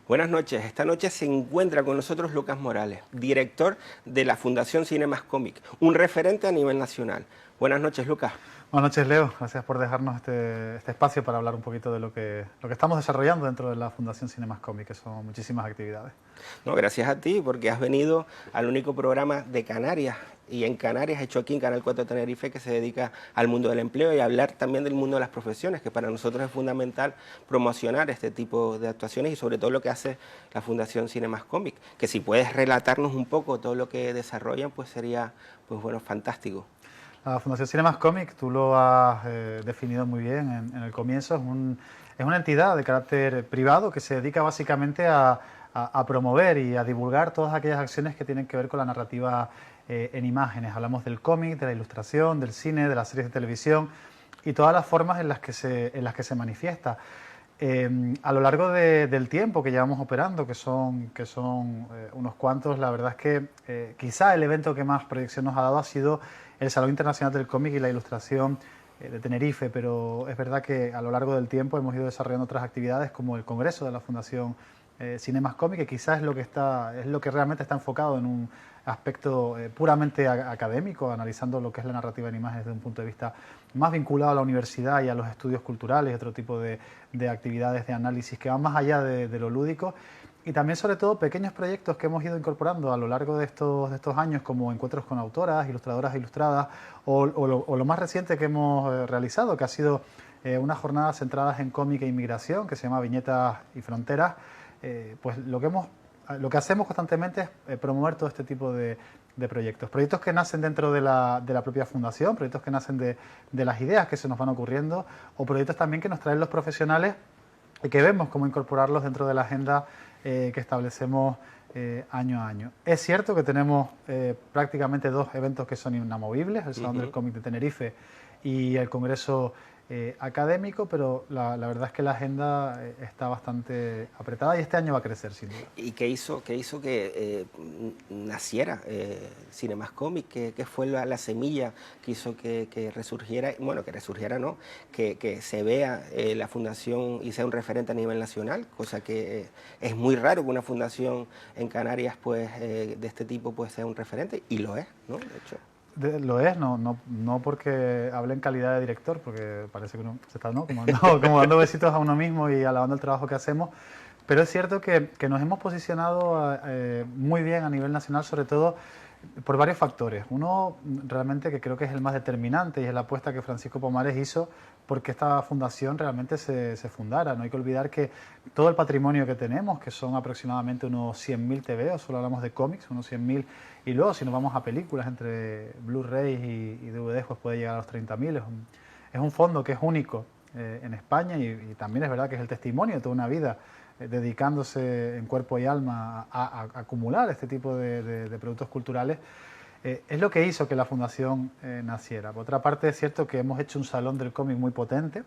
Buenas noches. Esta noche se encuentra con nosotros Lucas Morales, director de la Fundación Cinemascómic, un referente a nivel nacional. Buenas noches, Lucas. Buenas noches, Leo. Gracias por dejarnos este espacio para hablar un poquito de lo que estamos desarrollando dentro de la Fundación Cinemascómic, que son muchísimas actividades. No, gracias a ti, porque has venido al único programa de Canarias, y en Canarias, hecho aquí en Canal 4 Tenerife, que se dedica al mundo del empleo y a hablar también del mundo de las profesiones, que para nosotros es fundamental promocionar este tipo de actuaciones y sobre todo lo que hace la Fundación Cinemascómic. Que si puedes relatarnos un poco todo lo que desarrollan, pues sería, pues bueno, fantástico. La Fundación Cinemascómic, tú lo has definido muy bien en el comienzo, es una entidad de carácter privado que se dedica básicamente a promover y a divulgar todas aquellas acciones que tienen que ver con la narrativa en imágenes. Hablamos del cómic, de la ilustración, del cine, de las series de televisión y todas las formas en las que se manifiesta. A lo largo del tiempo que llevamos operando, que son unos cuantos, la verdad es que quizá el evento que más proyección nos ha dado ha sido el Salón Internacional del Cómic y la Ilustración de Tenerife, pero es verdad que a lo largo del tiempo hemos ido desarrollando otras actividades como el Congreso de la Fundación Cinemascómic, que quizás es lo que realmente está enfocado en un aspecto puramente académico, analizando lo que es la narrativa en imágenes desde un punto de vista más vinculado a la universidad y a los estudios culturales y otro tipo de actividades de análisis que van más allá de lo lúdico. Y también, sobre todo, pequeños proyectos que hemos ido incorporando a lo largo de estos años, como encuentros con autoras, ilustradoras ilustradas, o lo más reciente que hemos realizado, que ha sido unas jornadas centradas en cómic e inmigración, que se llama Viñetas y Fronteras. Pues lo que hacemos constantemente es promover todo este tipo de proyectos. Proyectos que nacen dentro de la propia fundación, proyectos que nacen de las ideas que se nos van ocurriendo, o proyectos también que nos traen los profesionales y que vemos cómo incorporarlos dentro de la agenda que establecemos año a año. Es cierto que tenemos prácticamente dos eventos que son inamovibles, el Salón del Cómic de Tenerife y el Congreso académico, pero la verdad es que la agenda está bastante apretada y este año va a crecer, sin duda. ¿Y qué hizo que naciera Cinemascómic? ¿Qué fue la semilla que hizo que resurgiera? Bueno, que resurgiera no, que se vea la fundación y sea un referente a nivel nacional, cosa que es muy raro que una fundación en Canarias pues de este tipo pues sea un referente, y lo es, ¿no? De hecho. Lo es, no porque hable en calidad de director, porque parece que uno se está como dando besitos a uno mismo y alabando el trabajo que hacemos, pero es cierto que nos hemos posicionado muy bien a nivel nacional, sobre todo por varios factores. Uno realmente que creo que es el más determinante y es la apuesta que Francisco Pomares hizo porque esta fundación realmente se fundara. No hay que olvidar que todo el patrimonio que tenemos, que son aproximadamente unos 100.000 TVOs, solo hablamos de cómics, unos 100.000, y luego si nos vamos a películas entre Blu-rays y DVDs pues puede llegar a los 30.000. Es un fondo que es único en España y también es verdad que es el testimonio de toda una vida dedicándose en cuerpo y alma a acumular este tipo de productos culturales. Es lo que hizo que la fundación naciera. Por otra parte, es cierto que hemos hecho un salón del cómic muy potente.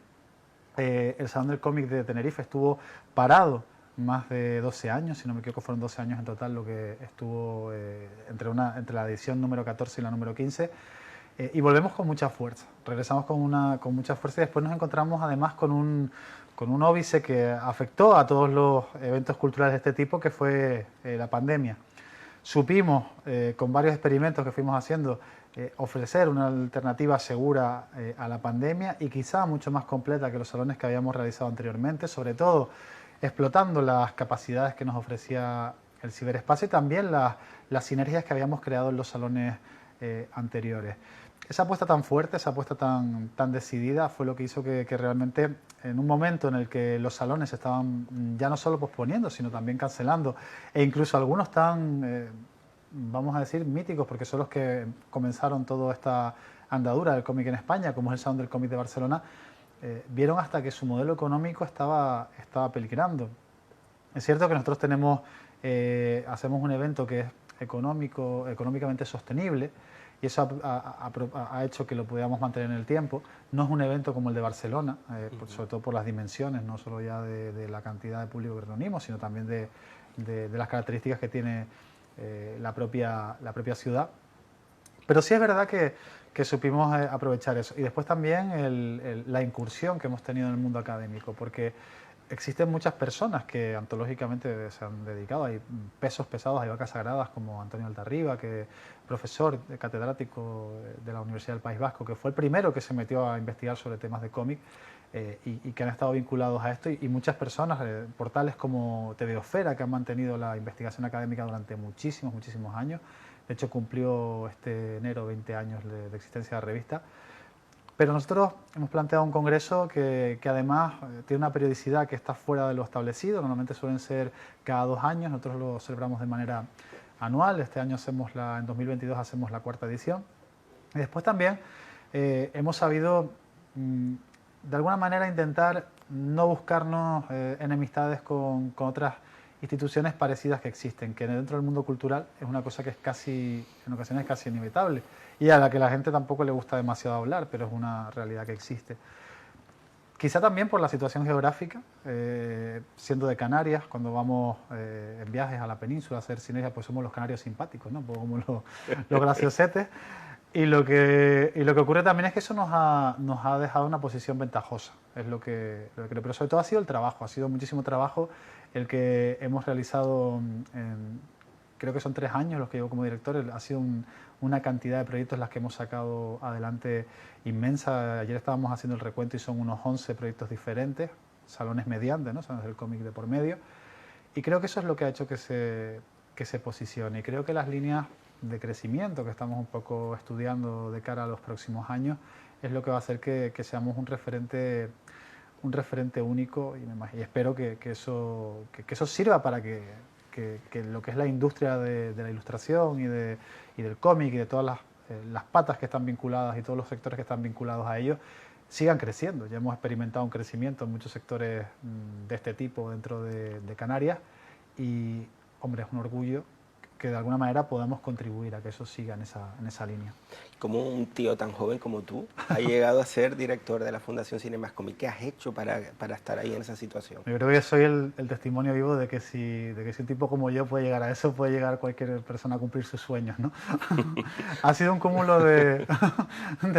El Salón del Cómic de Tenerife estuvo parado más de 12 años, si no me equivoco fueron 12 años en total lo que estuvo entre la edición número 14 y la número 15, y volvemos con mucha fuerza, regresamos con mucha fuerza y después nos encontramos además con un óbice que afectó a todos los eventos culturales de este tipo, que fue la pandemia. Supimos, con varios experimentos que fuimos haciendo, ofrecer una alternativa segura a la pandemia y quizá mucho más completa que los salones que habíamos realizado anteriormente, sobre todo explotando las capacidades que nos ofrecía el ciberespacio y también las sinergias que habíamos creado en los salones anteriores. Esa apuesta tan fuerte, esa apuesta tan decidida fue lo que hizo que realmente en un momento en el que los salones se estaban ya no solo posponiendo, sino también cancelando, e incluso algunos tan, vamos a decir, míticos, porque son los que comenzaron toda esta andadura del cómic en España, como es el Salón del Cómic de Barcelona, vieron hasta que su modelo económico estaba peligrando. Es cierto que nosotros hacemos un evento que es económicamente sostenible, y eso ha hecho que lo podamos mantener en el tiempo. No es un evento como el de Barcelona, sobre todo por las dimensiones, no solo ya de la cantidad de público que reunimos, sino también de las características que tiene la propia ciudad. Pero sí es verdad que supimos aprovechar eso. Y después también la incursión que hemos tenido en el mundo académico, porque existen muchas personas que antológicamente se han dedicado. Hay pesos pesados, hay vacas sagradas como Antonio Altarriba, que profesor catedrático de la Universidad del País Vasco, que fue el primero que se metió a investigar sobre temas de cómic y que han estado vinculados a esto. Y muchas personas, portales como TVOsfera, que han mantenido la investigación académica durante muchísimos, muchísimos años. De hecho, cumplió este enero 20 años de existencia de la revista. Pero nosotros hemos planteado un congreso que además tiene una periodicidad que está fuera de lo establecido. Normalmente suelen ser cada 2 años, nosotros lo celebramos de manera anual. Este año en 2022 hacemos la 4ª edición. Y después también hemos sabido, de alguna manera, intentar no buscarnos enemistades con otras instituciones parecidas que existen, que dentro del mundo cultural es una cosa que es casi, en ocasiones casi inevitable y a la que la gente tampoco le gusta demasiado hablar, pero es una realidad que existe. Quizá también por la situación geográfica, siendo de Canarias, cuando vamos en viajes a la península a hacer sinergia, pues somos los canarios simpáticos, ¿no? Un poco como los graciosetes. Y lo que ocurre también es que eso nos ha dejado una posición ventajosa, es lo que creo. Pero sobre todo ha sido el trabajo, ha sido muchísimo trabajo el que hemos realizado, creo que son 3 años los que llevo como director. Ha sido una cantidad de proyectos las que hemos sacado adelante inmensa. Ayer estábamos haciendo el recuento y son unos 11 proyectos diferentes, salones mediante, ¿no? Salones del cómic de por medio. Y creo que eso es lo que ha hecho que se posicione. Y creo que las líneas de crecimiento que estamos un poco estudiando de cara a los próximos años es lo que va a hacer que seamos un referente único y espero que eso sirva para que lo que es la industria de la ilustración y del cómic y de todas las patas que están vinculadas y todos los sectores que están vinculados a ello sigan creciendo. Ya hemos experimentado un crecimiento en muchos sectores de este tipo dentro de Canarias y, hombre, es un orgullo que de alguna manera podamos contribuir a que eso siga en esa línea. Como un tío tan joven como tú ha llegado a ser director de la Fundación Cinemas Cómic, ¿qué has hecho para estar ahí en esa situación? Yo creo que soy el testimonio vivo de que si un tipo como yo puede llegar a eso, puede llegar cualquier persona a cumplir sus sueños, ¿no? Ha sido un cúmulo de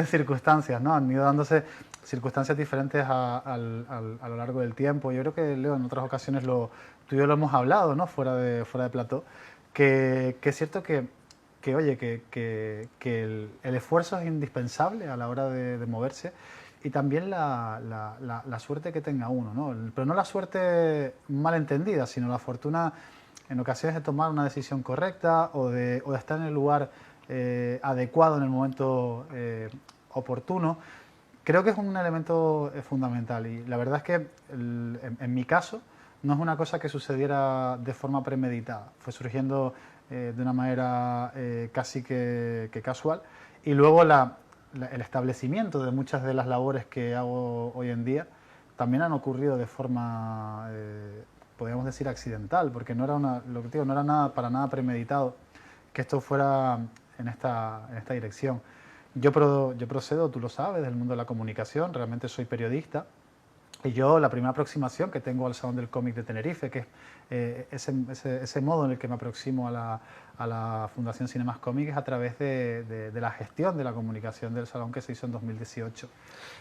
circunstancias, ¿no? Han ido dándose circunstancias diferentes a lo largo del tiempo. Yo creo que, Leo, en otras ocasiones tú y yo lo hemos hablado, ¿no? Fuera de plató, que es cierto que el esfuerzo es indispensable a la hora de moverse y también la suerte que tenga uno, ¿no? Pero no la suerte malentendida, sino la fortuna en ocasiones de tomar una decisión correcta o de estar en el lugar adecuado en el momento oportuno. Creo que es un elemento fundamental y la verdad es que en mi caso no es una cosa que sucediera de forma premeditada, fue surgiendo de una manera casi que casual y luego el establecimiento de muchas de las labores que hago hoy en día también han ocurrido de forma, podríamos decir, accidental, porque no era no era nada, para nada premeditado que esto fuera en esta dirección. Yo procedo, tú lo sabes, del mundo de la comunicación, realmente soy periodista. Y yo, la primera aproximación que tengo al Salón del Cómic de Tenerife, que es ese modo en el que me aproximo a la Fundación Cinemas Cómic, es a través de la gestión de la comunicación del Salón que se hizo en 2018.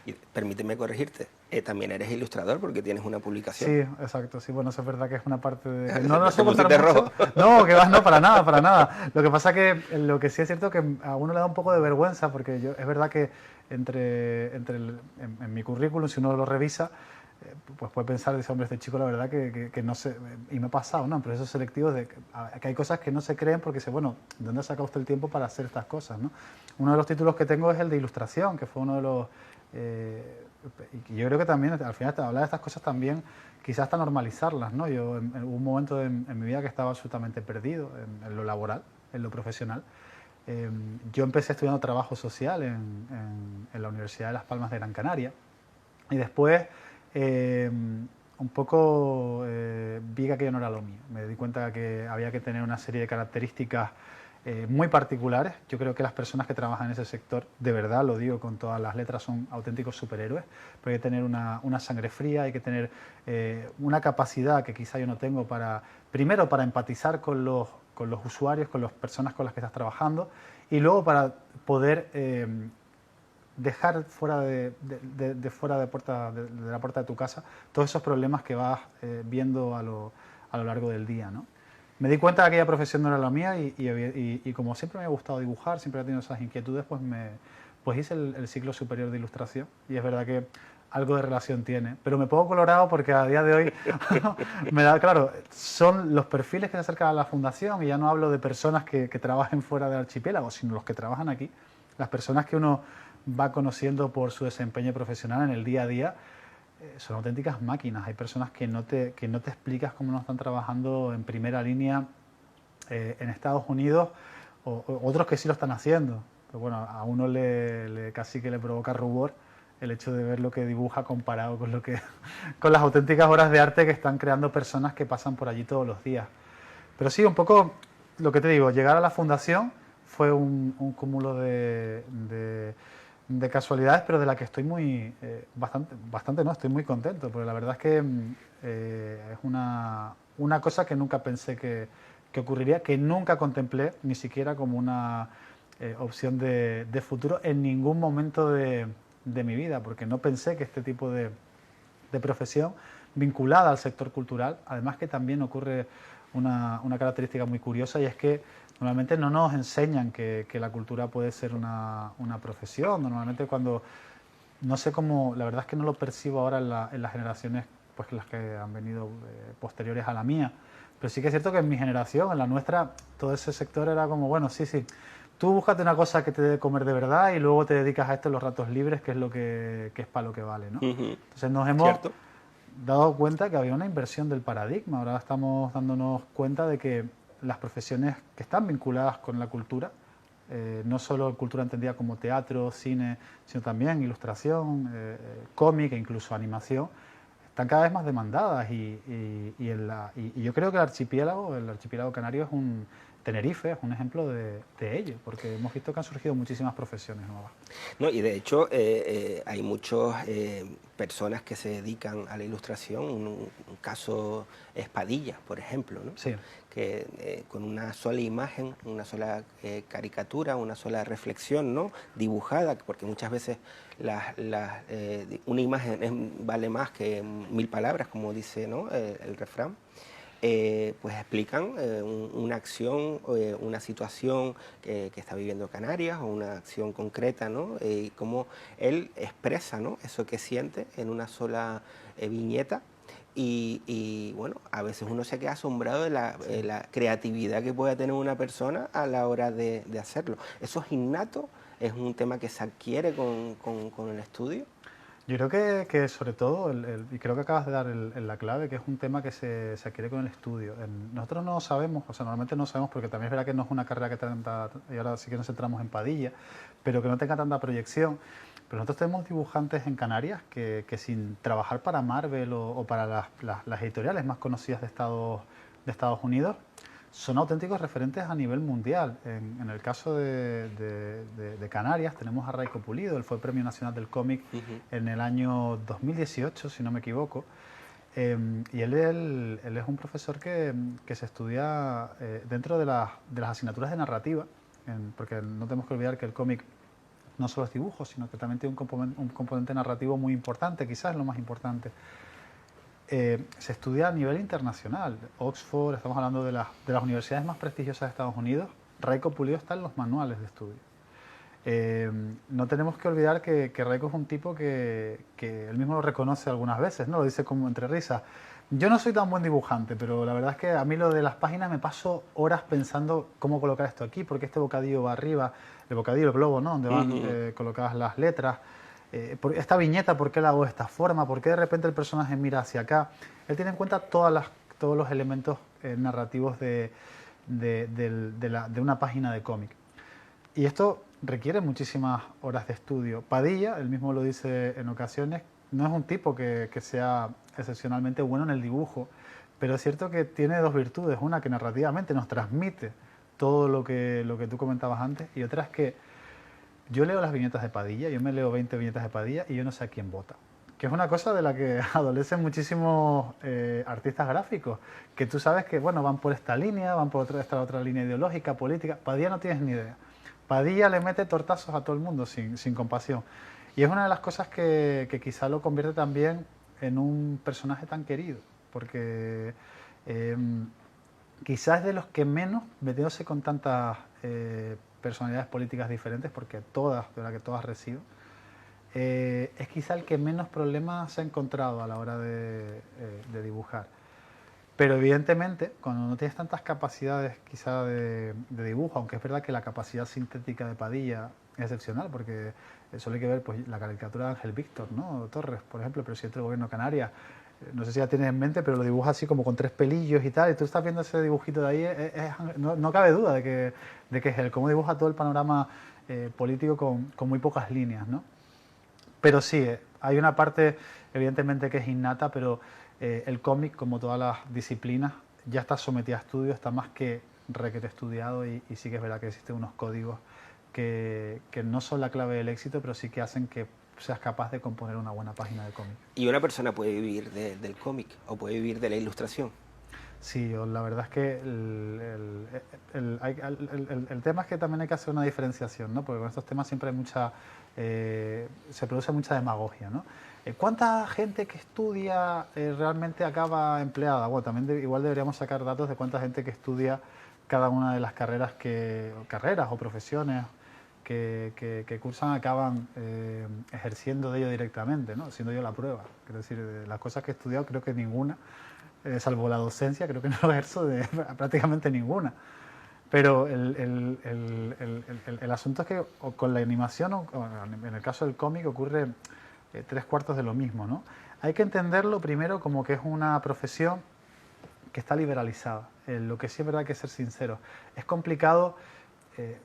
Y permíteme corregirte, también eres ilustrador porque tienes una publicación. Sí, exacto, sí, bueno, eso es verdad que es una parte de... No lo sé contar mucho. No, que vas, no, para nada. Lo que pasa que lo que sí es cierto que a uno le da un poco de vergüenza, porque es verdad que en mi currículum, si uno lo revisa, pues puede pensar, dice, hombre, este chico la verdad que no sé, y me ha pasado, ¿no? En procesos selectivos que hay cosas que no se creen porque dice, bueno, ¿de dónde ha sacado usted el tiempo para hacer estas cosas, ¿no? Uno de los títulos que tengo es el de ilustración, que fue uno de los... y yo creo que también, al final, hablar de estas cosas también, quizás hasta normalizarlas, ¿no? Hubo un momento en mi vida que estaba absolutamente perdido en lo laboral, en lo profesional. Yo empecé estudiando trabajo social en la Universidad de Las Palmas de Gran Canaria y después un poco vi que aquello no era lo mío. Me di cuenta que había que tener una serie de características muy particulares. Yo creo que las personas que trabajan en ese sector, de verdad lo digo con todas las letras, son auténticos superhéroes, pero hay que tener una sangre fría, hay que tener una capacidad que quizá yo no tengo primero para empatizar con los usuarios, con las personas con las que estás trabajando y luego para poder dejar fuera fuera de la puerta de tu casa todos esos problemas que vas viendo a lo largo del día, ¿no? Me di cuenta que aquella profesión no era la mía y como siempre me ha gustado dibujar, siempre he tenido esas inquietudes, pues hice el ciclo superior de ilustración y es verdad que algo de relación tiene, pero me pongo colorado porque a día de hoy me da, claro, son los perfiles que se acercan a la fundación y ya no hablo de personas que trabajen fuera del archipiélago, sino los que trabajan aquí, las personas que uno va conociendo por su desempeño profesional en el día a día. Son auténticas máquinas. Hay personas que no te explicas cómo no están trabajando en primera línea en Estados Unidos, o otros que sí lo están haciendo. Pero bueno, a uno casi que le provoca rubor el hecho de ver lo que dibuja comparado con con las auténticas obras de arte que están creando personas que pasan por allí todos los días. Pero sí, un poco lo que te digo, llegar a la fundación fue un cúmulo de casualidades, pero de la que estoy bastante no, estoy muy contento, porque la verdad es que es una cosa que nunca pensé que ocurriría, que nunca contemplé ni siquiera como una opción de futuro en ningún momento de mi vida, porque no pensé que este tipo de profesión vinculada al sector cultural, además que también ocurre una característica muy curiosa, y es que normalmente no nos enseñan que la cultura puede ser una profesión. Normalmente cuando, no sé cómo, la verdad es que no lo percibo ahora en las generaciones pues las que han venido posteriores a la mía, pero sí que es cierto que en mi generación, en la nuestra, todo ese sector era como, bueno, sí, tú búscate una cosa que te dé comer de verdad y luego te dedicas a esto en los ratos libres, que es lo que es para lo que vale, ¿no? Entonces nos hemos dado cuenta que había una inversión del paradigma. Ahora estamos dándonos cuenta de que las profesiones que están vinculadas con la cultura, no solo cultura entendida como teatro, cine, sino también ilustración, cómic e incluso animación, están cada vez más demandadas y yo creo que el archipiélago canario Tenerife es un ejemplo de ello, porque hemos visto que han surgido muchísimas profesiones nuevas. No, y de hecho hay muchas personas que se dedican a la ilustración. Un caso es Padilla, por ejemplo, ¿no? Sí. Que con una sola imagen, una sola caricatura, una sola reflexión, ¿no?, dibujada, porque muchas veces una imagen vale más que 1000 palabras, como dice, ¿no?, el refrán. Pues explican una acción, una situación que está viviendo Canarias, o una acción concreta, ¿no? Y cómo él expresa, ¿no?, eso que siente en una sola viñeta. Y bueno, a veces uno se queda asombrado de la creatividad que puede tener una persona a la hora de hacerlo. ¿Eso es innato? ¿Es un tema que se adquiere con el estudio? Yo creo que sobre todo, y creo que acabas de dar la clave, que es un tema que se adquiere con el estudio. Nosotros no sabemos, o sea, normalmente no sabemos, porque también es verdad que no es una carrera que tanta, y ahora sí que nos centramos en Padilla, pero que no tenga tanta proyección. Pero nosotros tenemos dibujantes en Canarias que sin trabajar para Marvel o para las editoriales más conocidas de Estados Unidos, son auténticos referentes a nivel mundial. En el caso de Canarias tenemos a Raico Pulido. Él fue Premio Nacional del Cómic en el año 2018, si no me equivoco. Y él es un profesor que se estudia dentro de las asignaturas de narrativa, porque no tenemos que olvidar que el cómic no solo es dibujo, sino que también tiene un componente narrativo muy importante, quizás lo más importante. Se estudia a nivel internacional. Oxford, estamos hablando de las universidades más prestigiosas de Estados Unidos. Raico Pulido está en los manuales de estudio. No tenemos que olvidar que Raico es un tipo que él mismo lo reconoce algunas veces, ¿no? Lo dice como entre risas. Yo no soy tan buen dibujante, pero la verdad es que a mí lo de las páginas me paso horas pensando cómo colocar esto aquí, porque este bocadillo va arriba, el bocadillo, el globo, ¿no?, donde van colocadas las letras. Esta viñeta, ¿por qué la hago de esta forma? ¿Por qué de repente el personaje mira hacia acá? Él tiene en cuenta todos los elementos narrativos de una página de cómic. Y esto requiere muchísimas horas de estudio. Padilla, él mismo lo dice en ocasiones, no es un tipo que sea excepcionalmente bueno en el dibujo, pero es cierto que tiene dos virtudes. Una, que narrativamente nos transmite todo lo que tú comentabas antes, y otra es que yo leo las viñetas de Padilla, yo me leo 20 viñetas de Padilla y yo no sé a quién vota. Que es una cosa de la que adolecen muchísimos artistas gráficos, que tú sabes que, bueno, van por esta línea, van por esta otra línea ideológica, política. Padilla no tienes ni idea. Padilla le mete tortazos a todo el mundo sin compasión. Y es una de las cosas que quizá lo convierte también en un personaje tan querido, porque quizás es de los que menos, metiéndose con tantas personalidades políticas diferentes, porque todas, de verdad que todas recibo, es quizá el que menos problemas se ha encontrado a la hora de dibujar. Pero evidentemente, cuando no tienes tantas capacidades quizá de dibujo, aunque es verdad que la capacidad sintética de Padilla es excepcional, porque solo hay que ver pues, la caricatura de Ángel Víctor, ¿no? Torres, por ejemplo, el presidente del gobierno de Canarias. No sé si la tienes en mente, pero lo dibuja así como con 3 pelillos y tal, y tú estás viendo ese dibujito de ahí, no cabe duda de que es él, cómo dibuja todo el panorama político con muy pocas líneas, ¿no? Pero sí, hay una parte evidentemente que es innata, pero el cómic, como todas las disciplinas, ya está sometido a estudio, está más que requete estudiado y sí que es verdad que existen unos códigos que no son la clave del éxito, pero sí que hacen que seas capaz de componer una buena página de cómic. ¿Y una persona puede vivir del cómic o puede vivir de la ilustración? Sí, la verdad es que el tema es que también hay que hacer una diferenciación, ¿no? Porque con estos temas siempre hay se produce mucha demagogia, ¿no? ¿Cuánta gente que estudia realmente acaba empleada? Bueno, también igual deberíamos sacar datos de cuánta gente que estudia cada una de las carreras o profesiones que cursan acaban ejerciendo de ello directamente, ¿no? Siendo yo la prueba. Quiero decir, de las cosas que he estudiado creo que ninguna, salvo la docencia, creo que no ejerzo de prácticamente ninguna. Pero el asunto es que con la animación, o en el caso del cómic, ocurre 3/4 de lo mismo, ¿no? Hay que entenderlo primero como que es una profesión que está liberalizada. Lo que sí es verdad que ser sincero. Es complicado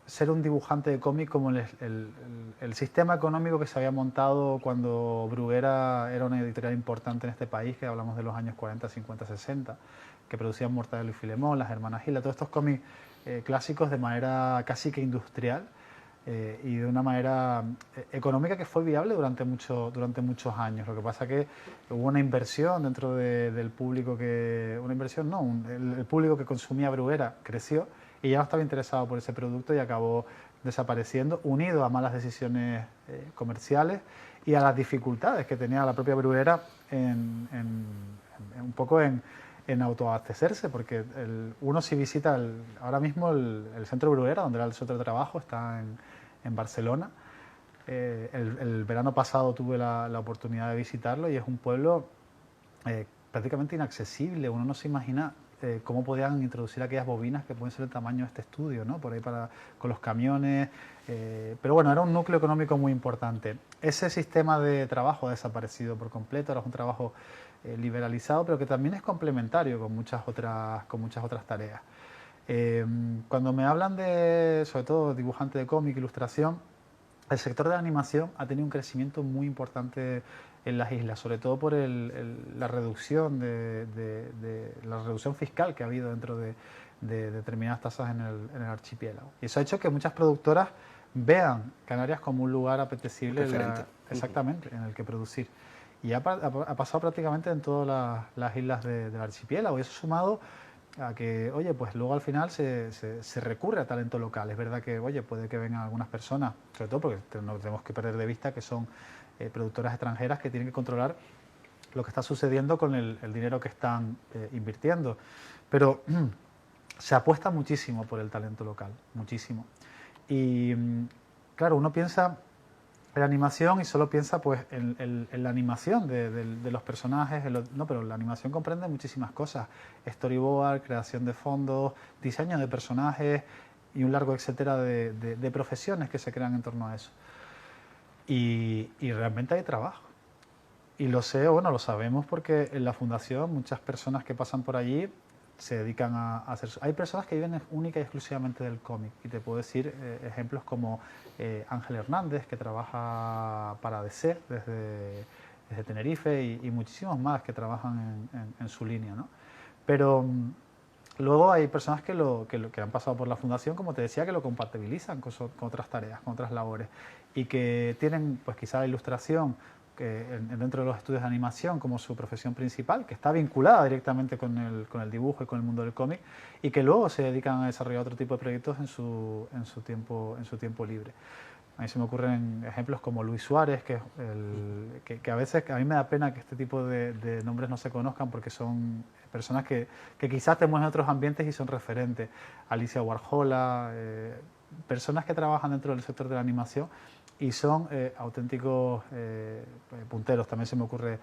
ser un dibujante de cómic como el sistema económico que se había montado cuando Bruguera era una editorial importante en este país, que hablamos de los años 40, 50, 60, que producían Mortadelo y Filemón, Las Hermanas Gila, todos estos cómics clásicos de manera casi que industrial y de una manera económica que fue viable durante muchos años. Lo que pasa que hubo una inversión dentro del público el público que consumía Bruguera creció y ya no estaba interesado por ese producto y acabó desapareciendo, unido a malas decisiones comerciales y a las dificultades que tenía la propia Bruguera un poco en autoabastecerse, porque uno si visita ahora mismo el centro Bruguera, donde era el centro de trabajo, está en Barcelona. El verano pasado tuve la oportunidad de visitarlo y es un pueblo prácticamente inaccesible. Uno no se imagina cómo podían introducir aquellas bobinas que pueden ser el tamaño de este estudio, ¿no? Por ahí con los camiones. Pero bueno, era un núcleo económico muy importante. Ese sistema de trabajo ha desaparecido por completo, ahora es un trabajo liberalizado, pero que también es complementario con muchas otras tareas. Cuando me hablan sobre todo dibujante de cómic, ilustración, el sector de la animación ha tenido un crecimiento muy importante en las islas, sobre todo por la reducción la reducción fiscal que ha habido dentro de determinadas tasas en el archipiélago. Y eso ha hecho que muchas productoras vean Canarias como un lugar apetecible exactamente en el que producir. Y ha pasado prácticamente en todas las islas del archipiélago. Y eso sumado a que, oye, pues luego al final se recurre a talento local. Es verdad que, oye, puede que vengan algunas personas, sobre todo porque no tenemos que perder de vista que son productoras extranjeras que tienen que controlar lo que está sucediendo con el dinero que están invirtiendo. Pero se apuesta muchísimo por el talento local, muchísimo. Y claro, uno piensa en la animación y solo piensa pues en la animación de los personajes, no, pero la animación comprende muchísimas cosas: storyboard, creación de fondos, diseño de personajes y un largo etcétera de profesiones que se crean en torno a eso. Y realmente hay trabajo. Y lo sabemos porque en la fundación muchas personas que pasan por allí se dedican a hacer... Hay personas que viven única y exclusivamente del cómic, y te puedo decir ejemplos como Ángel Hernández, que trabaja para DC desde Tenerife, y muchísimos más que trabajan en su línea, ¿no? Pero luego hay personas que han pasado por la fundación, como te decía, que lo compatibilizan con otras tareas, con otras labores, y que tienen pues quizá la ilustración dentro de los estudios de animación como su profesión principal, que está vinculada directamente con el dibujo y con el mundo del cómic, y que luego se dedican a desarrollar otro tipo de proyectos en su tiempo libre. A mí se me ocurren ejemplos como Luis Suárez, que a veces a mí me da pena que este tipo de nombres no se conozcan porque son personas que quizás te mueven en otros ambientes y son referentes. Alicia Warhola, personas que trabajan dentro del sector de la animación y son auténticos punteros. También se me ocurre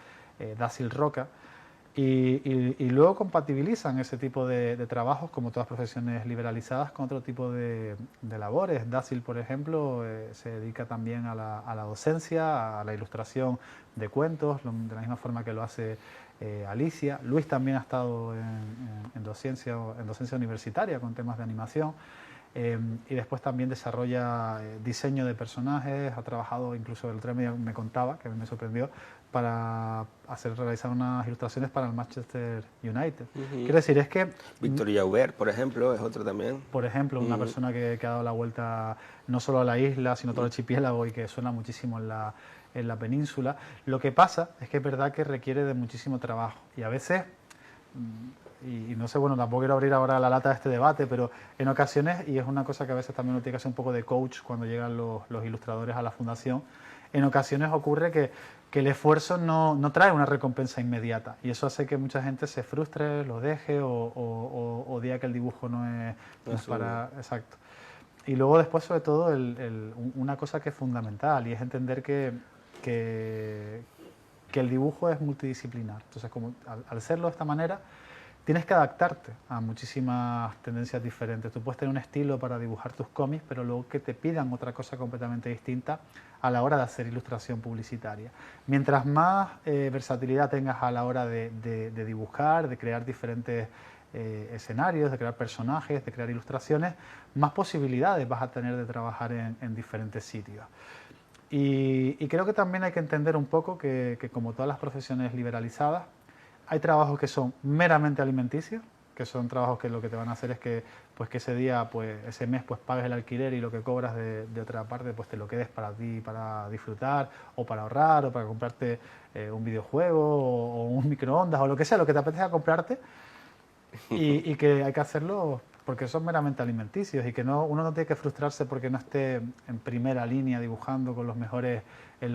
Dacil Roca. Y luego compatibilizan ese tipo de trabajos, como todas profesiones liberalizadas, con otro tipo de labores. Dacil, por ejemplo, se dedica también a la docencia, a la ilustración de cuentos, de la misma forma que lo hace Alicia. Luis también ha estado en docencia universitaria con temas de animación. Y después también desarrolla diseño de personajes, ha trabajado, incluso el otro día me contaba, que a mí me sorprendió, para realizar unas ilustraciones para el Manchester United. Quiero decir, es que... Víctor Jaubert, por ejemplo, es otro también. Por ejemplo, una persona que ha dado la vuelta no solo a la isla, sino a todo el archipiélago y que suena muchísimo en la península. Lo que pasa es que es verdad que requiere de muchísimo trabajo y a veces... Y no sé, bueno, tampoco quiero abrir ahora la lata de este debate, pero en ocasiones, y es una cosa que a veces también uno tiene que hacer un poco de coach cuando llegan los ilustradores a la fundación, en ocasiones ocurre que el esfuerzo no trae una recompensa inmediata y eso hace que mucha gente se frustre, lo deje o diga que el dibujo no es para... Exacto. Y luego después, sobre todo, una cosa que es fundamental y es entender que el dibujo es multidisciplinar. Entonces, como al serlo de esta manera, tienes que adaptarte a muchísimas tendencias diferentes. Tú puedes tener un estilo para dibujar tus cómics, pero luego que te pidan otra cosa completamente distinta a la hora de hacer ilustración publicitaria. Mientras más versatilidad tengas a la hora de dibujar, de crear diferentes escenarios, de crear personajes, de crear ilustraciones, más posibilidades vas a tener de trabajar en diferentes sitios. Y creo que también hay que entender un poco que como todas las profesiones liberalizadas, hay trabajos que son meramente alimenticios, que son trabajos que lo que te van a hacer es que ese día, ese mes, pagues el alquiler y lo que cobras de otra parte, pues te lo quedes para ti, para disfrutar, o para ahorrar, o para comprarte un videojuego, o un microondas, o lo que sea, lo que te apetezca comprarte, y que hay que hacerlo porque son meramente alimenticios y que uno no tiene que frustrarse porque no esté en primera línea dibujando en los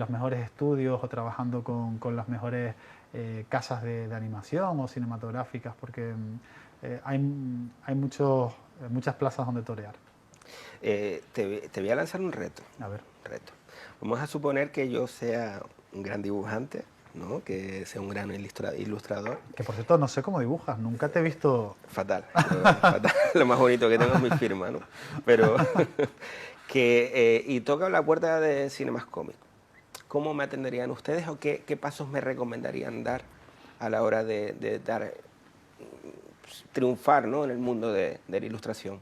mejores estudios o trabajando con las mejores casas de animación o cinematográficas, porque hay muchas plazas donde torear. Te voy a lanzar un reto. A ver. Reto. Vamos a suponer que yo sea un gran dibujante, ¿no? Que sea un gran ilustrador. Que por cierto, no sé cómo dibujas, nunca te he visto... Fatal, fatal. Lo más bonito que tengo es mi firma, ¿no? Pero y toca la puerta de Cinemascomic. ¿Cómo me atenderían ustedes o qué pasos me recomendarían dar a la hora de triunfar, ¿no? En el mundo de la ilustración?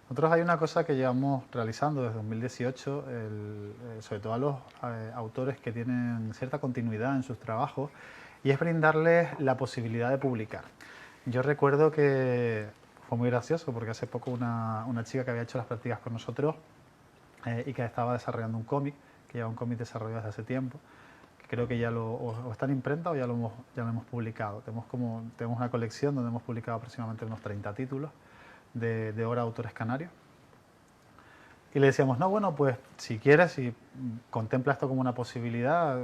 Nosotros hay una cosa que llevamos realizando desde 2018, sobre todo a los autores que tienen cierta continuidad en sus trabajos, y es brindarles la posibilidad de publicar. Yo recuerdo que fue muy gracioso porque hace poco una chica que había hecho las prácticas con nosotros y que estaba desarrollando un cómic, que lleva un cómic desarrollado desde hace tiempo, que creo que ya o está en imprenta o ya lo hemos publicado. Tenemos una colección donde hemos publicado aproximadamente unos 30 títulos de obra de autores canarios. Y le decíamos, no, bueno, pues si quieres, si contempla esto como una posibilidad,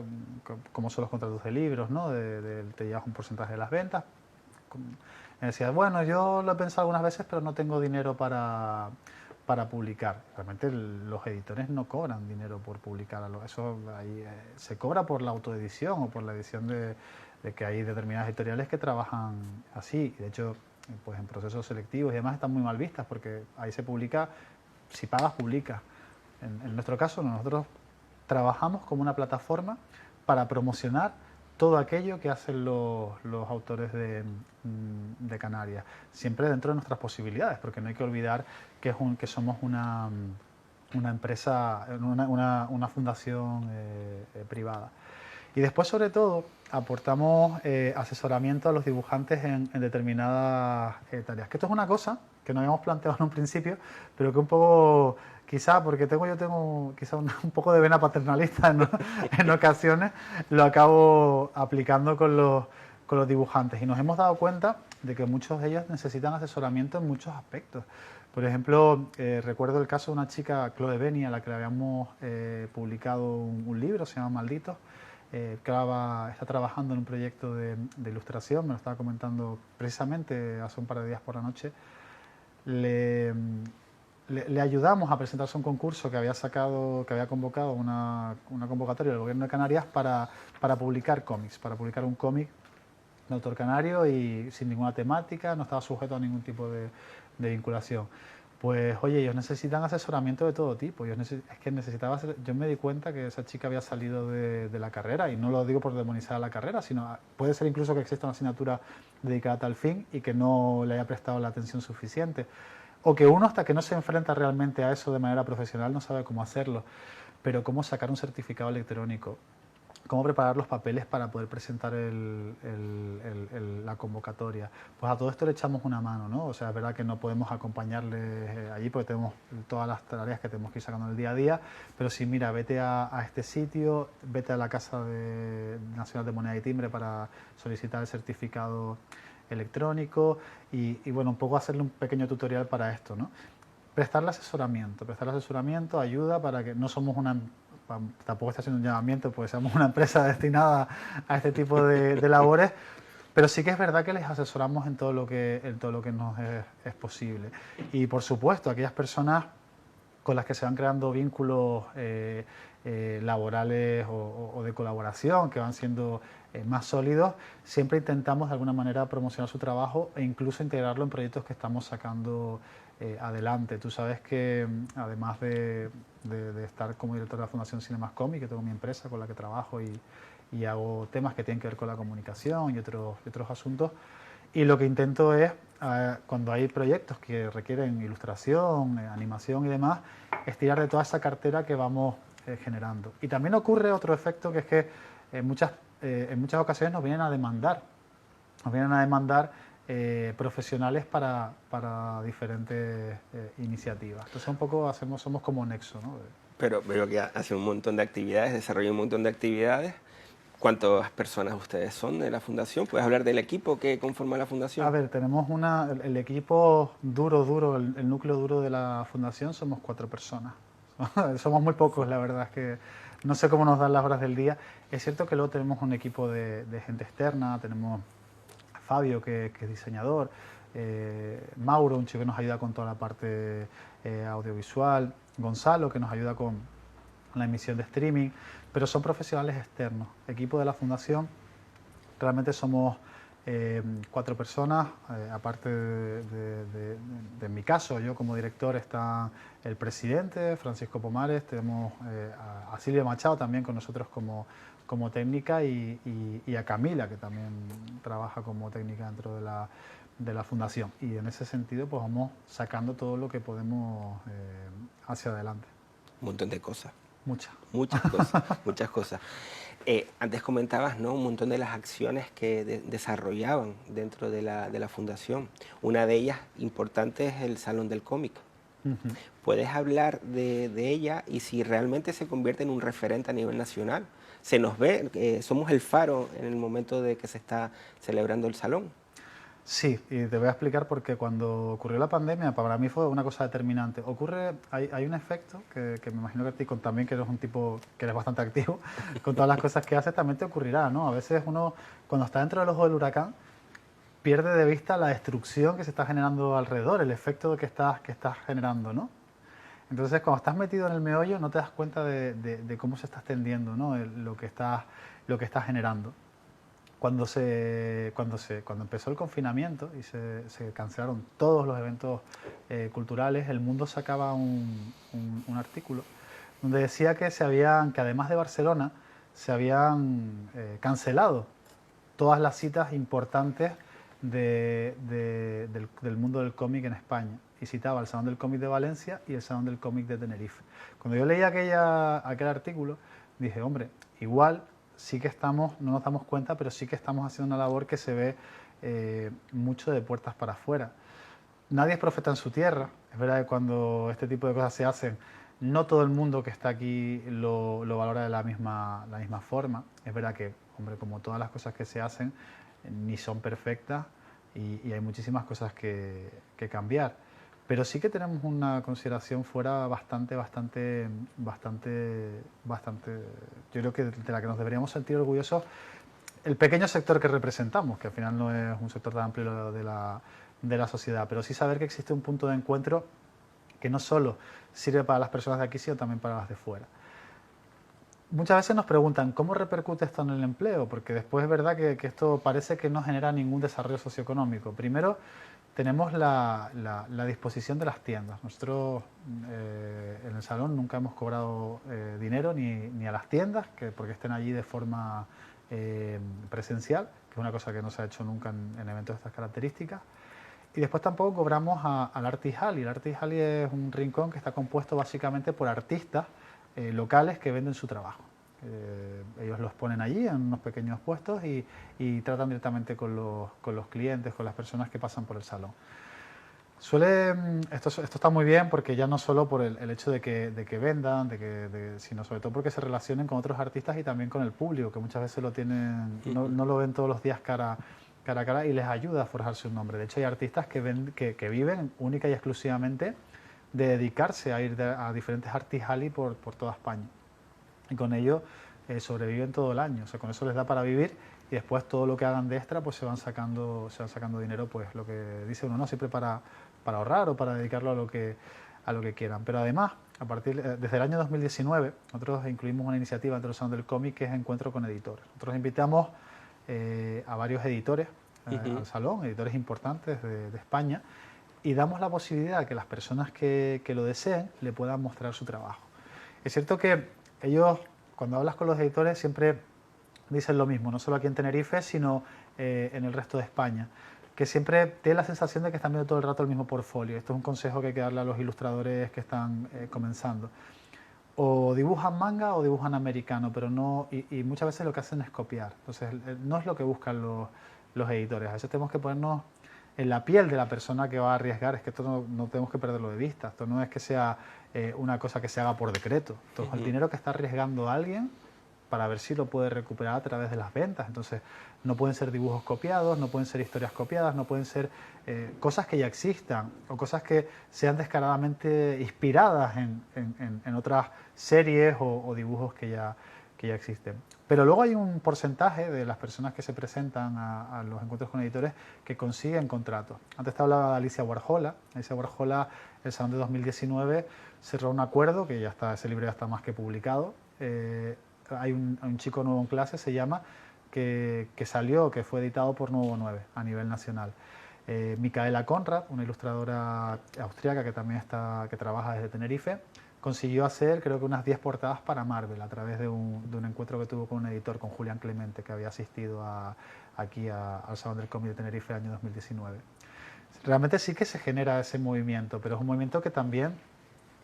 como son los contratos de libros, ¿no? Te llevas un porcentaje de las ventas. Me decía, bueno, yo lo he pensado algunas veces, pero no tengo dinero para publicar. Realmente los editores no cobran dinero por publicar. Eso ahí, se cobra por la autoedición o por la edición de que hay determinadas editoriales que trabajan así. De hecho, pues en procesos selectivos y demás están muy mal vistas porque ahí se publica, si pagas, publicas. En nuestro caso, nosotros trabajamos como una plataforma para promocionar todo aquello que hacen los autores de Canarias, siempre dentro de nuestras posibilidades, porque no hay que olvidar que somos una empresa, una fundación privada. Y después, sobre todo, aportamos asesoramiento a los dibujantes en determinadas tareas. Que esto es una cosa que no habíamos planteado en un principio, pero que un poco, quizá porque yo tengo quizá un poco de vena paternalista, ¿no? En ocasiones, lo acabo aplicando con los dibujantes. Y nos hemos dado cuenta de que muchos de ellos necesitan asesoramiento en muchos aspectos. Por ejemplo, recuerdo el caso de una chica, Chloe Beni, a la que le habíamos publicado un libro, se llama Malditos, que está trabajando en un proyecto de ilustración, me lo estaba comentando precisamente hace un par de días por la noche. Le ayudamos a presentarse a un concurso que había convocado una convocatoria del Gobierno de Canarias para publicar cómics, para publicar un cómic de autor canario y sin ninguna temática, no estaba sujeto a ningún tipo de vinculación. Pues oye, ellos necesitan asesoramiento de todo tipo. Yo me di cuenta que esa chica había salido de la carrera, y no lo digo por demonizar la carrera, sino puede ser incluso que exista una asignatura dedicada a tal fin y que no le haya prestado la atención suficiente. O que uno, hasta que no se enfrenta realmente a eso de manera profesional, no sabe cómo hacerlo. Pero cómo sacar un certificado electrónico, cómo preparar los papeles para poder presentar la convocatoria. Pues a todo esto le echamos una mano, ¿no? O sea, es verdad que no podemos acompañarles allí porque tenemos todas las tareas que tenemos que ir sacando en el día a día, pero sí, mira, vete a este sitio, vete a la Casa Nacional de Moneda y Timbre para solicitar el certificado electrónico y bueno, un poco hacerle un pequeño tutorial para esto, ¿no? Prestarle asesoramiento, ayuda, para que no somos tampoco está haciendo un llamamiento, pues somos una empresa destinada a este tipo de labores, pero sí que es verdad que les asesoramos en todo lo que nos es posible. Y por supuesto, aquellas personas con las que se van creando vínculos laborales o de colaboración, que van siendo más sólidos, siempre intentamos de alguna manera promocionar su trabajo e incluso integrarlo en proyectos que estamos sacando adelante. Tú sabes que además de estar como director de la Fundación Cinemas Comic, que tengo mi empresa con la que trabajo y hago temas que tienen que ver con la comunicación y otros asuntos, y lo que intento es, cuando hay proyectos que requieren ilustración, animación y demás, es tirar de toda esa cartera que vamos generando. Y también ocurre otro efecto, que es que en muchas ocasiones nos vienen a demandar profesionales para diferentes iniciativas. Entonces un poco somos como nexo, ¿no? Pero veo que hace un montón de actividades, desarrolla un montón de actividades. ¿Cuántas personas ustedes son de la fundación? ¿Puedes hablar del equipo que conforma la fundación? A ver, tenemos el equipo duro, el núcleo duro de la fundación, somos 4 personas. Somos muy pocos, la verdad es que no sé cómo nos dan las horas del día. Es cierto que luego tenemos un equipo de gente externa, tenemos a Fabio, que es diseñador, Mauro, un chico que nos ayuda con toda la parte audiovisual, Gonzalo, que nos ayuda con la emisión de streaming, pero son profesionales externos. Equipo de la fundación, realmente somos 4 personas, aparte de mi caso, yo como director, está el presidente, Francisco Pomares, tenemos a Silvia Machado también con nosotros como técnica y a Camila, que también trabaja como técnica dentro de la fundación. Y en ese sentido pues vamos sacando todo lo que podemos hacia adelante. Un montón de cosas. Muchas cosas, muchas cosas. Antes comentabas, ¿no?, un montón de las acciones que desarrollaban dentro de la fundación. Una de ellas importante es el Salón del Cómic. ¿Puedes hablar de ella y si realmente se convierte en un referente a nivel nacional? Se nos ve, somos el faro en el momento de que se está celebrando el salón. Sí, y te voy a explicar porque cuando ocurrió la pandemia, para mí fue una cosa determinante. Hay un efecto que me imagino que a ti, también que eres un tipo que eres bastante activo, con todas las cosas que haces, también te ocurrirá, ¿no? A veces uno, cuando está dentro del ojo del huracán, pierde de vista la destrucción que se está generando alrededor, el efecto que estás generando, ¿no? Entonces, cuando estás metido en el meollo, no te das cuenta de cómo se está extendiendo, ¿no?, lo que estás generando. Cuando empezó el confinamiento y se cancelaron todos los eventos culturales, El Mundo sacaba un artículo donde decía que además de Barcelona, se habían cancelado todas las citas importantes del mundo del cómic en España. Y citaba el Salón del Cómic de Valencia y el Salón del Cómic de Tenerife. Cuando yo leí aquel artículo, dije, hombre, igual sí que estamos, no nos damos cuenta, pero sí que estamos haciendo una labor que se ve mucho de puertas para afuera. Nadie es profeta en su tierra. Es verdad que cuando este tipo de cosas se hacen, no todo el mundo que está aquí lo valora de la misma forma. Es verdad que, hombre, como todas las cosas que se hacen, ni son perfectas y hay muchísimas cosas que cambiar. Pero sí que tenemos una consideración fuera bastante, yo creo que de la que nos deberíamos sentir orgullosos, el pequeño sector que representamos, que al final no es un sector tan amplio de la sociedad, pero sí saber que existe un punto de encuentro que no solo sirve para las personas de aquí, sino también para las de fuera. Muchas veces nos preguntan, ¿cómo repercute esto en el empleo? Porque después es verdad que esto parece que no genera ningún desarrollo socioeconómico. Primero, tenemos la disposición de las tiendas. Nosotros en el salón nunca hemos cobrado dinero ni a las tiendas, porque estén allí de forma presencial, que es una cosa que no se ha hecho nunca en eventos de estas características. Y después tampoco cobramos al Artis Alley. El Artis Alley es un rincón que está compuesto básicamente por artistas locales que venden su trabajo. Ellos los ponen allí en unos pequeños puestos y tratan directamente con los clientes, con las personas que pasan por el salón. Esto está muy bien porque ya no solo por el hecho de que vendan, sino sobre todo porque se relacionen con otros artistas y también con el público, que muchas veces lo tienen, no lo ven todos los días cara a cara y les ayuda a forjarse un nombre. De hecho, hay artistas que viven única y exclusivamente de dedicarse a ir a diferentes Artis Alley por toda España. Y con ello sobreviven todo el año. O sea, con eso les da para vivir y después todo lo que hagan de extra pues se van sacando dinero, pues lo que dice uno, ¿no? Siempre para ahorrar o para dedicarlo a lo que quieran. Pero además, desde el año 2019, nosotros incluimos una iniciativa dentro del Salón del Cómic que es Encuentro con Editores. Nosotros invitamos a varios editores al salón, editores importantes de España, y damos la posibilidad de que las personas que lo deseen le puedan mostrar su trabajo. Es cierto que ellos, cuando hablas con los editores, siempre dicen lo mismo, no solo aquí en Tenerife, sino en el resto de España, que siempre tiene la sensación de que están viendo todo el rato el mismo portfolio. Esto es un consejo que hay que darle a los ilustradores que están comenzando. O dibujan manga o dibujan americano, pero no, y muchas veces lo que hacen es copiar. Entonces, no es lo que buscan los editores. A veces tenemos que ponernos en la piel de la persona que va a arriesgar. Es que esto no tenemos que perderlo de vista. Esto no es que sea una cosa que se haga por decreto. Esto es el dinero que está arriesgando alguien para ver si lo puede recuperar a través de las ventas. Entonces, no pueden ser dibujos copiados, no pueden ser historias copiadas, no pueden ser cosas que ya existan o cosas que sean descaradamente inspiradas en otras series o dibujos que ya existen. Pero luego hay un porcentaje de las personas que se presentan a los encuentros con editores que consiguen contratos. Antes te hablaba de Alicia Warhola. Alicia Warhola, el Salón de 2019, cerró un acuerdo, que ya está, ese libro ya está más que publicado. Hay un chico nuevo en clase, se llama, que salió, que fue editado por Nuevo 9 a nivel nacional. Micaela Conrad, una ilustradora austríaca que trabaja desde Tenerife, consiguió hacer creo que unas 10 portadas para Marvel a través de un encuentro que tuvo con un editor, con Julián Clemente, que había asistido aquí al Salón del Cómic de Tenerife el año 2019. Realmente sí que se genera ese movimiento, pero es un movimiento que también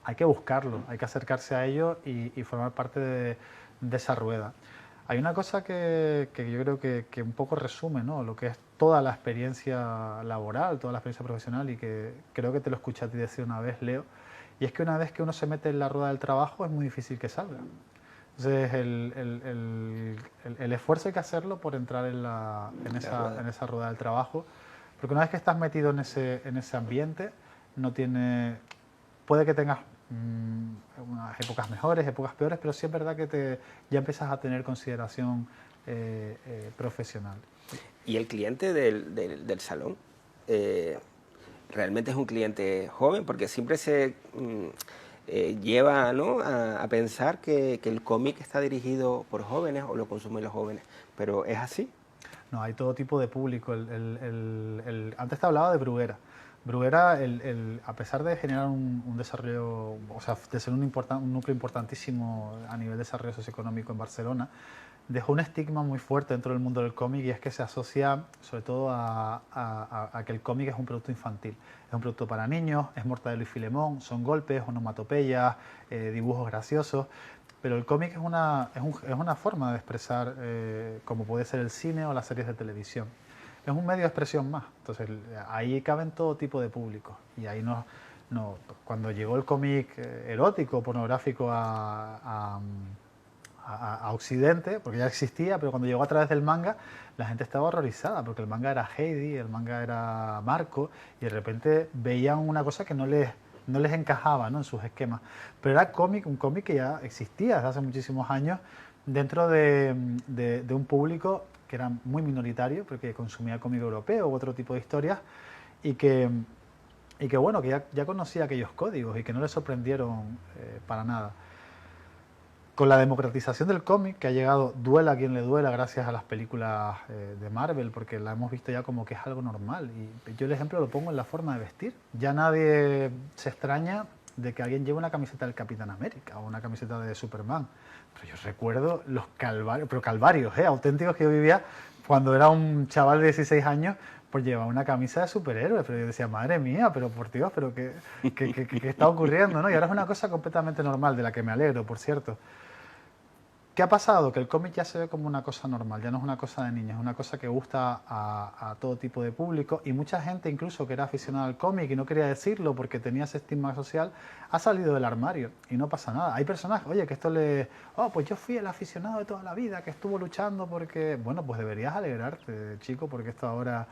hay que buscarlo, hay que acercarse a ello y formar parte de esa rueda. Hay una cosa que yo creo que un poco resume, ¿no?, lo que es toda la experiencia laboral, toda la experiencia profesional, y que creo que te lo escuché a ti decir una vez, Leo, y es que una vez que uno se mete en la rueda del trabajo es muy difícil que salga. Entonces el esfuerzo hay que hacerlo por entrar en esa rueda del trabajo, porque una vez que estás metido en ese ambiente, puede que tengas unas épocas mejores, épocas peores, pero sí es verdad que ya empiezas a tener consideración profesional. ¿Y el cliente del salón realmente es un cliente joven? Porque siempre se lleva, ¿no?, a pensar que el cómic está dirigido por jóvenes o lo consumen los jóvenes, pero ¿es así? No, hay todo tipo de público. Antes te hablaba de Bruguera. Bruguera, a pesar de generar un desarrollo, o sea, de ser un núcleo importantísimo a nivel de desarrollo socioeconómico en Barcelona, dejó un estigma muy fuerte dentro del mundo del cómic, y es que se asocia sobre todo a que el cómic es un producto infantil. Es un producto para niños, es Mortadelo y Filemón, son golpes, onomatopeyas, dibujos graciosos, pero el cómic es una forma de expresar como puede ser el cine o las series de televisión. Es un medio de expresión más, entonces ahí caben todo tipo de públicos, y ahí cuando llegó el cómic erótico, pornográfico a Occidente, porque ya existía, pero cuando llegó a través del manga, la gente estaba horrorizada, porque el manga era Heidi, el manga era Marco, y de repente veían una cosa que no les encajaba, ¿no?, en sus esquemas. Pero era un cómic que ya existía desde hace muchísimos años dentro de un público que era muy minoritario, porque consumía cómic europeo u otro tipo de historias, y que bueno, que ya conocía aquellos códigos y que no le sorprendieron para nada. Con la democratización del cómic, que ha llegado, duela a quien le duela, gracias a las películas de Marvel, porque la hemos visto ya como que es algo normal. Y yo el ejemplo lo pongo en la forma de vestir. Ya nadie se extraña de que alguien lleve una camiseta del Capitán América o una camiseta de Superman. Pero yo recuerdo los calvarios, auténticos, que yo vivía cuando era un chaval de 16 años, pues llevaba una camisa de superhéroe. Pero yo decía, madre mía, pero por Dios, pero ¿qué está ocurriendo, ¿no? Y ahora es una cosa completamente normal, de la que me alegro, por cierto. ¿Qué ha pasado? Que el cómic ya se ve como una cosa normal, ya no es una cosa de niños, es una cosa que gusta a todo tipo de público, y mucha gente, incluso que era aficionada al cómic y no quería decirlo porque tenía ese estigma social, ha salido del armario y no pasa nada. Hay personas, oye, que pues yo fui el aficionado de toda la vida, que estuvo luchando porque... Bueno, pues deberías alegrarte, chico, porque esto ahora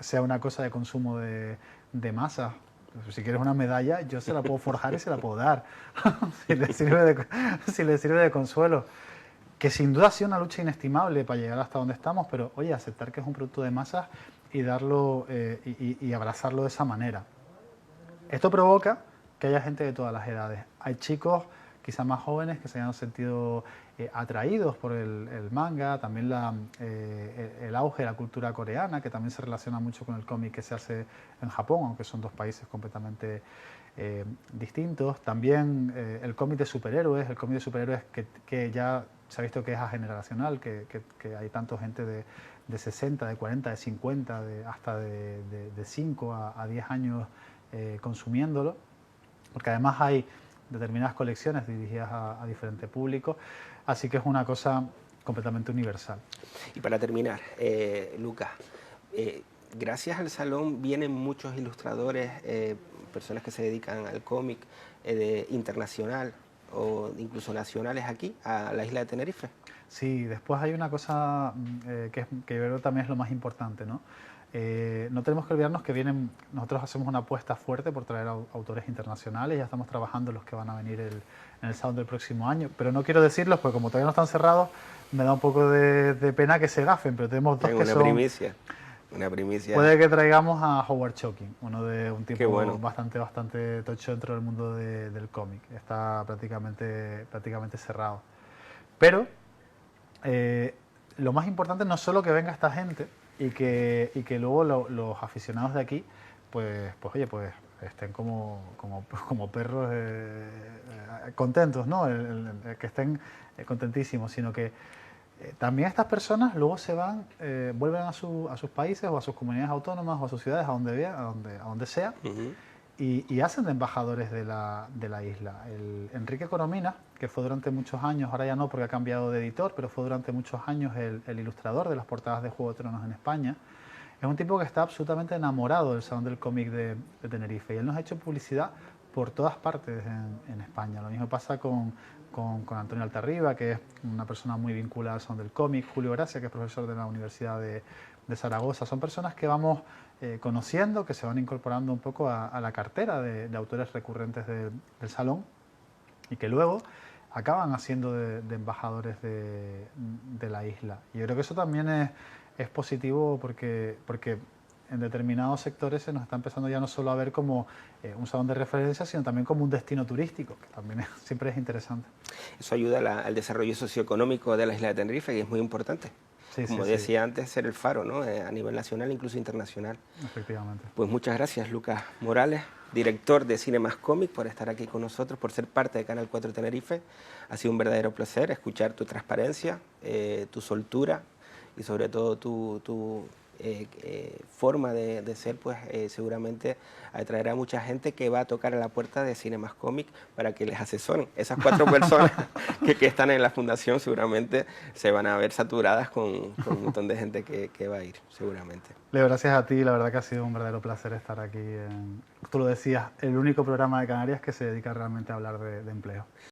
sea una cosa de consumo de masas. Si quieres una medalla, yo se la puedo forjar y se la puedo dar, si le sirve de consuelo. Que sin duda ha sido una lucha inestimable para llegar hasta donde estamos, pero oye, aceptar que es un producto de masas y darlo y abrazarlo de esa manera. Esto provoca que haya gente de todas las edades. Hay chicos quizás más jóvenes que se hayan sentido atraídos por el manga, también el auge de la cultura coreana, que también se relaciona mucho con el cómic que se hace en Japón, aunque son dos países completamente distintos. También el cómic de superhéroes, que ya se ha visto que es ageneracional, que hay tanto gente de 60, de 40, de 50, hasta de 5 a 10 años consumiéndolo, porque además hay determinadas colecciones dirigidas a diferentes públicos, así que es una cosa completamente universal. Y para terminar, Lucas, gracias al salón vienen muchos ilustradores, personas que se dedican al cómic internacional o incluso nacionales aquí, a la isla de Tenerife. Sí, después hay una cosa que yo creo también es lo más importante, ¿no? No tenemos que olvidarnos que nosotros hacemos una apuesta fuerte por traer autores internacionales, ya estamos trabajando en los que van a venir en el Salón del próximo año, pero no quiero decirlos porque como todavía no están cerrados, me da un poco de pena que se gafen, pero tenemos dos que son... Una primicia. Puede que traigamos a Howard Chaykin, un tipo bueno. bastante tocho dentro del mundo del cómic, está prácticamente cerrado. Pero lo más importante no es solo que venga esta gente, y que luego los aficionados de aquí pues estén como perros contentos, ¿no? Que estén contentísimos, sino que también estas personas luego se van, vuelven a sus países o a sus comunidades autónomas o a sus ciudades, a donde sea, y hacen de embajadores de la isla. Enrique Coromina, que fue durante muchos años, ahora ya no porque ha cambiado de editor, pero fue durante muchos años el ilustrador de las portadas de Juego de Tronos en España, es un tipo que está absolutamente enamorado del Salón del Cómic de Tenerife, y él nos ha hecho publicidad por todas partes en España. Lo mismo pasa con Antonio Altarriba, que es una persona muy vinculada al Salón del Cómic, Julio Gracia, que es profesor de la Universidad de Zaragoza. Son personas que vamos conociendo, que se van incorporando un poco a la cartera de autores recurrentes del Salón, y que luego acaban haciendo de embajadores de la isla. Y yo creo que eso también es positivo porque en determinados sectores se nos está empezando ya no solo a ver como un salón de referencia, sino también como un destino turístico, que también siempre es interesante. Eso ayuda al desarrollo socioeconómico de la isla de Tenerife, que es muy importante. Como decía antes, ser el faro, ¿no? A nivel nacional, incluso internacional. Efectivamente. Pues muchas gracias, Lucas Morales. director de Cine Más Cómic, por estar aquí con nosotros, por ser parte de Canal 4 Tenerife. Ha sido un verdadero placer escuchar tu transparencia, tu soltura y sobre todo tu forma de ser, pues seguramente atraerá a mucha gente que va a tocar a la puerta de Cine Más Cómic para que les asesoren. Esas 4 personas que están en la fundación seguramente se van a ver saturadas con un montón de gente que va a ir, seguramente. Leo, gracias a ti, la verdad que ha sido un verdadero placer estar aquí. Tú lo decías, el único programa de Canarias que se dedica realmente a hablar de empleo.